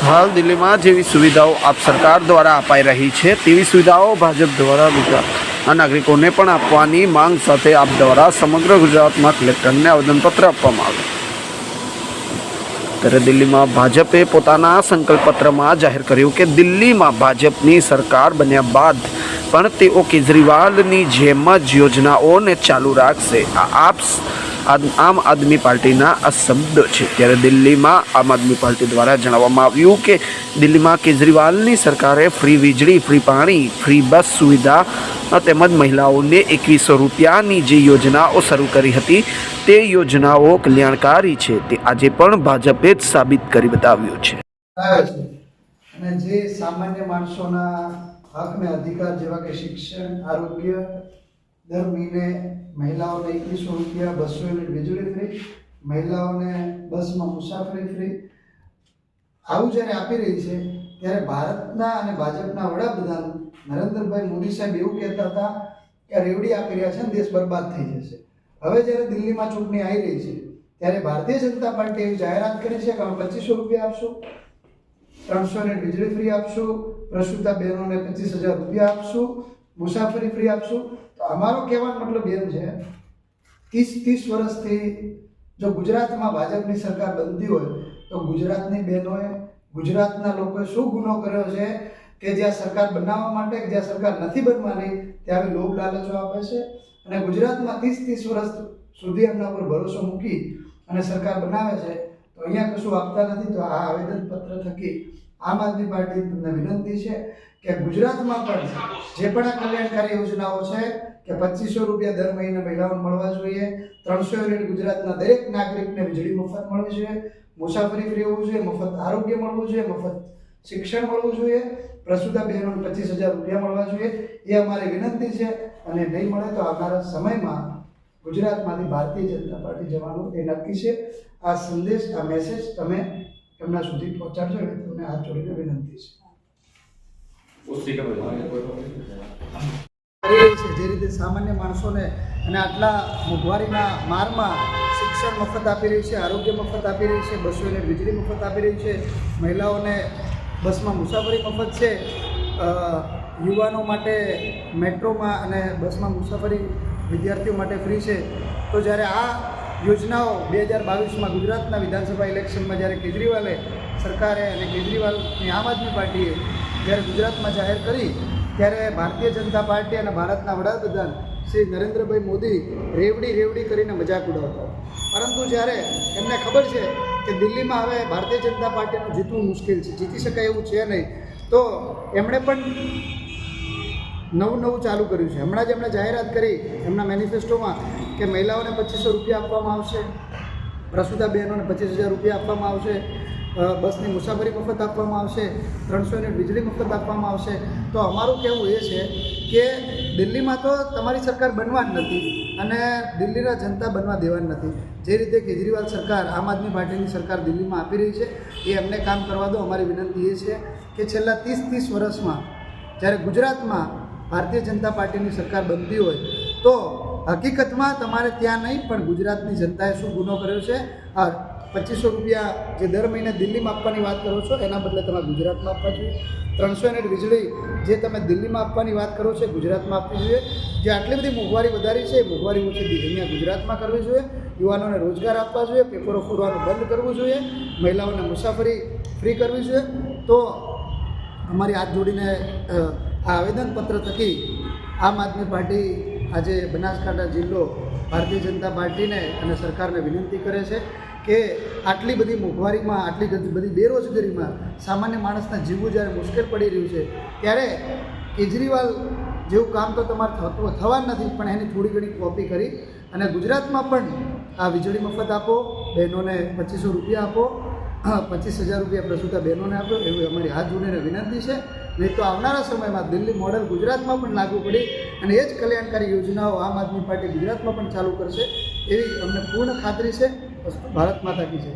હાલ દિલ્હીમાં જેવી સુવિધાઓ આપ સરકાર દ્વારા અપાઈ રહી છે તેવી સુવિધાઓ ભાજપ દ્વારા ગુજરાતના નાગરિકોને પણ આપવાની માંગ સાથે આપ દ્વારા સમગ્ર ગુજરાતમાં કલેક્ટરને આવેદનપત્ર આપવામાં આવ્યું. ત્યારે દિલ્હીમાં ભાજપે પોતાના સંકલ્પપત્રમાં જાહેર કર્યું કે દિલ્હીમાં ભાજપની સરકાર બન્યા બાદ પણ તેઓ કેજરીવાલની જેમ જ યોજનાઓને ચાલુ રાખશે. આમ આદમી પાર્ટીના આ શબ્દો છે. ત્યારે દિલ્હીમાં આમ આદમી પાર્ટી દ્વારા જણાવવામાં આવ્યું કે દિલ્હીમાં કેજરીવાલની સરકારે ફ્રી વીજળી, ફ્રી પાણી, ફ્રી બસ સુવિધા તેમજ મહિલાઓને 2100 રૂપિયાની જે યોજનાઓ શરૂ કરી હતી તે યોજનાઓ કલ્યાણકારી છે. તે આજે પણ ભાજપે જ સાબિત કરી બતાવ્યું છે. અને જે સામાન્ય માણસોના હક અને અધિકાર જેવા કે શિક્ષણ, આરોગ્ય, દર મહિને મહિલાઓને 2100 રૂપિયા, 200 યુનિટ વીજળી ફ્રી, મહિલાઓને બસમાં મુસાફરી ફ્રી, આવું જ્યારે આપી રહી છે ત્યારે ભારતના અને ભાજપના વડાપ્રધાન નરેન્દ્રભાઈ મોદી સાહેબ એવું કહેતા હતા કે રેવડી આપી રહ્યા છે ને દેશ બરબાદ થઈ જશે. હવે જ્યારે દિલ્હીમાં ચૂંટણી આવી રહી છે ત્યારે ભારતીય જનતા પાર્ટી એવી જાહેરાત કરી છે કે અમે 2500 રૂપિયા આપશું, 300 યુનિટ વીજળી ફ્રી આપશું, પ્રસૂતા બહેનોને 25000 રૂપિયા આપશું, મુસાફરી ફ્રી આપશું. તો અમારો કહેવાનો મતલબ એમ છે 30 વર્ષથી જો ગુજરાતમાં ભાજપની સરકાર બનતી હોય તો ગુજરાતની બહેનોએ, ગુજરાતના લોકોએ શું ગુનો કર્યો છે કે જ્યાં સરકાર બનાવવા માટે કે જ્યાં સરકાર નથી બનવાની ત્યાં લોભ લાલચો આપે છે અને ગુજરાતમાં 30 વર્ષ સુધી એમના પર ભરોસો મૂકી અને સરકાર બનાવે છે તો અહીંયા કશું આપતા નથી. તો આ આવેદનપત્ર થકી આમ આદમી પાર્ટી તમને વિનંતી છે કે ગુજરાતમાં પણ જે પણ આ કલ્યાણકારી યોજનાઓ છે કે 2500 રૂપિયા દર મહિને મહિલાઓને મળવા જોઈએ, 300 યુનિટ ગુજરાતના દરેક નાગરિકને વીજળી મફત મળવી જોઈએ, મુસાફરી ફ્રી હોવું જોઈએ, મફત આરોગ્ય મળવું જોઈએ, મફત શિક્ષણ મળવું જોઈએ, પ્રસૂતા બહેનોને 25000 રૂપિયા મળવા જોઈએ, એ અમારી વિનંતી છે. અને નહીં મળે તો આવનારા સમયમાં ગુજરાતમાંથી ભારતીય જનતા પાર્ટી જવાનું એ નક્કી છે. આ સંદેશ, આ મેસેજ તમે એમના સુધી પહોંચાડજો એ તમને હાથ જોડીને વિનંતી છે. જે રીતે સામાન્ય માણસોને અને આટલા મોંઘવારીના મારમાં શિક્ષણ મફત આપી રહી છે, આરોગ્ય મફત આપી રહી છે, 200 યુનિટ વીજળી મફત આપી રહી છે, મહિલાઓને બસમાં મુસાફરી મફત છે, યુવાનો માટે મેટ્રોમાં અને બસમાં મુસાફરી વિદ્યાર્થીઓ માટે ફ્રી છે. તો જ્યારે આ યોજનાઓ 2022માં ગુજરાતના વિધાનસભા ઇલેક્શનમાં જ્યારે કેજરીવાલે સરકારે અને કેજરીવાલની આમ આદમી પાર્ટીએ જ્યારે ગુજરાતમાં જાહેર કરી ત્યારે ભારતીય જનતા પાર્ટી અને ભારતના વડાપ્રધાન શ્રી નરેન્દ્રભાઈ મોદી રેવડી કરીને મજાક ઉડાવતા. પરંતુ જ્યારે એમને ખબર છે કે દિલ્હીમાં હવે ભારતીય જનતા પાર્ટીનું જીતવું મુશ્કેલ છે, જીતી શકાય એવું છે નહીં, તો એમણે પણ નવું ચાલુ કર્યું છે. હમણાં જ એમણે જાહેરાત કરી એમના મેનિફેસ્ટોમાં કે મહિલાઓને 2500 રૂપિયા આપવામાં આવશે, પ્રસૂતા બહેનોને 25000 રૂપિયા આપવામાં આવશે, બસની મુસાફરી મફત આપવામાં આવશે, 300 યુનિટ વીજળી મફત આપવામાં આવશે. તો અમારું કહેવું એ છે કે દિલ્હીમાં તો તમારી સરકાર બનવા જ નથી અને દિલ્હીના જનતા બનવા દેવાની નથી. જે રીતે કેજરીવાલ સરકાર, આમ આદમી પાર્ટીની સરકાર દિલ્હીમાં આપી રહી છે એ એમને કામ કરવા દો. અમારી વિનંતી એ છે કે છેલ્લા 30 વર્ષમાં જ્યારે ગુજરાતમાં ભારતીય જનતા પાર્ટીની સરકાર બનતી હોય તો હકીકતમાં તમારે ત્યાં નહીં પણ ગુજરાતની જનતાએ શું ગુનો કર્યો છે. 2500 રૂપિયા જે દર મહિને દિલ્હીમાં આપવાની વાત કરો છો એના બદલે તમે ગુજરાતમાં આપવા જોઈએ. 300 યુનિટ વીજળી જે તમે દિલ્હીમાં આપવાની વાત કરો છો ગુજરાતમાં આપવી જોઈએ. જે આટલી બધી મોંઘવારી વધારી છે એ મોંઘવારી ઓછી અહીંયા ગુજરાતમાં કરવી જોઈએ. યુવાનોને રોજગાર આપવા જોઈએ, પેપરો ફોડવાનું બંધ કરવું જોઈએ, મહિલાઓને મુસાફરી ફ્રી કરવી જોઈએ. તો અમારી હાથ જોડીને આ આવેદનપત્ર થકી આમ આદમી પાર્ટી આજે બનાસકાંઠા જિલ્લો ભારતીય જનતા પાર્ટીને અને સરકારને વિનંતી કરે છે કે આટલી બધી મોંઘવારીમાં, આટલી બધી બેરોજગારીમાં સામાન્ય માણસના જીવવું જ્યારે મુશ્કેલ પડી રહ્યું છે ત્યારે કેજરીવાલ જેવું કામ તો તમારે થવા નથી, પણ એની થોડી ઘણી કોપી કરી અને ગુજરાતમાં પણ આ વીજળી મફત આપો, બહેનોને 2500 રૂપિયા આપો, 25000 રૂપિયા પ્રસૂતા બહેનોને આપો, એવી અમારી હાથ જોડીને વિનંતી છે. નહીં તો આવનારા સમયમાં દિલ્હી મોડલ ગુજરાતમાં પણ લાગુ પડી અને એ જ કલ્યાણકારી યોજનાઓ આમ આદમી પાર્ટી ગુજરાતમાં પણ ચાલુ કરશે એવી અમને પૂર્ણ ખાતરી છે. ભારત માતા કી જય.